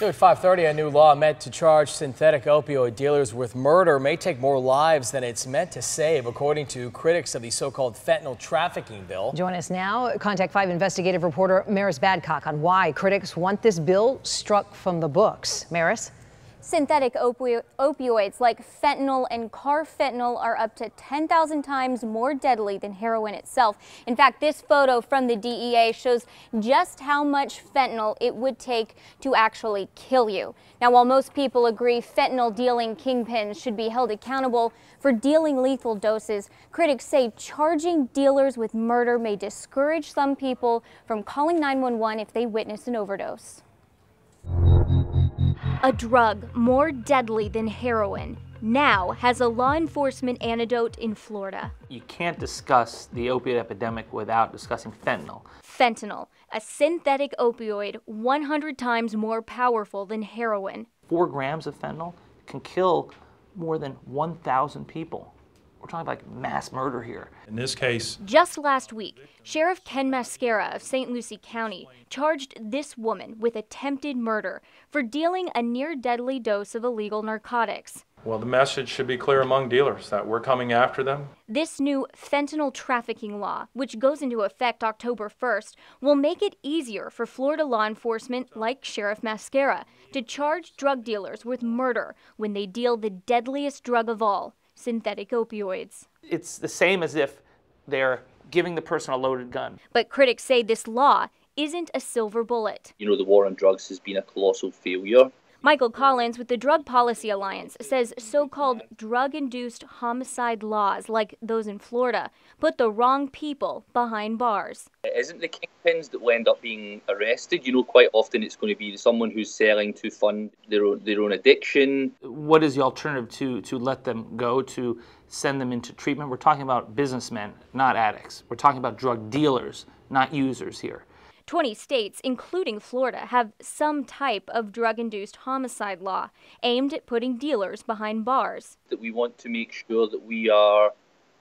At 5:30, a new law meant to charge synthetic opioid dealers with murder may take more lives than it's meant to save, according to critics of the so-called fentanyl trafficking bill. Join us now, Contact 5 investigative reporter Maris Badcock on why critics want this bill struck from the books. Maris? Synthetic opioids like fentanyl and carfentanil are up to 10,000 times more deadly than heroin itself. In fact, this photo from the DEA shows just how much fentanyl it would take to actually kill you. Now, while most people agree fentanyl dealing kingpins should be held accountable for dealing lethal doses, critics say charging dealers with murder may discourage some people from calling 911 if they witness an overdose. A drug more deadly than heroin now has a law enforcement antidote in Florida. You can't discuss the opiate epidemic without discussing fentanyl. Fentanyl, a synthetic opioid 100 times more powerful than heroin. 4 grams of fentanyl can kill more than 1,000 people. We're talking like mass murder here. In this case, just last week, Sheriff Ken Mascara of St. Lucie County charged this woman with attempted murder for dealing a near-deadly dose of illegal narcotics. well, the message should be clear among dealers that we're coming after them. This new fentanyl trafficking law, which goes into effect October 1st, will make it easier for Florida law enforcement like Sheriff Mascara to charge drug dealers with murder when they deal the deadliest drug of all, synthetic opioids. It's the same as if they're giving the person a loaded gun. But critics say this law isn't a silver bullet. You know, the war on drugs has been a colossal failure. Michael Collins with the Drug Policy Alliance says so-called drug-induced homicide laws like those in Florida put the wrong people behind bars. It isn't the kingpins that will end up being arrested. You know, quite often it's going to be someone who's selling to fund their own addiction. What is the alternative to let them go, to send them into treatment? We're talking about businessmen, not addicts. We're talking about drug dealers, not users here. 20 states, including Florida, have some type of drug-induced homicide law aimed at putting dealers behind bars. That we want to make sure that we are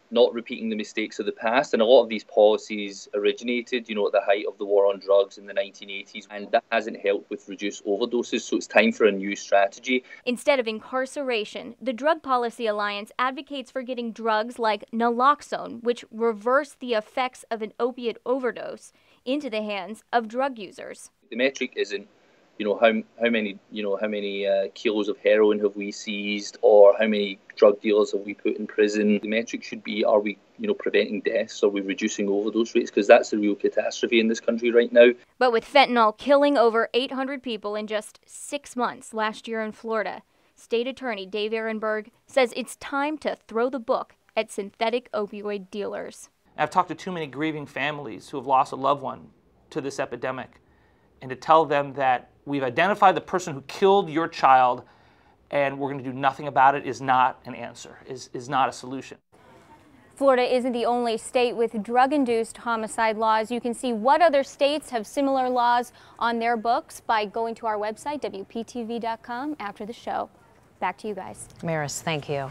not repeating the mistakes of the past. And a lot of these policies originated, you know, at the height of the war on drugs in the 1980s. And that hasn't helped with reduced overdoses. So it's time for a new strategy. Instead of incarceration, the Drug Policy Alliance advocates for getting drugs like naloxone, which reverse the effects of an opiate overdose, into the hands of drug users. The metric isn't, you know, how many kilos of heroin have we seized, or how many drug dealers have we put in prison. The metric should be, are we, you know, preventing deaths? Are we reducing overdose rates? Because that's the real catastrophe in this country right now. But with fentanyl killing over 800 people in just 6 months last year in Florida, State Attorney Dave Ehrenberg says it's time to throw the book at synthetic opioid dealers. I've talked to too many grieving families who have lost a loved one to this epidemic, and to tell them that we've identified the person who killed your child and we're going to do nothing about it is not an answer, is not a solution. Florida isn't the only state with drug-induced homicide laws. You can see what other states have similar laws on their books by going to our website, WPTV.com, after the show. Back to you guys. Maris, thank you.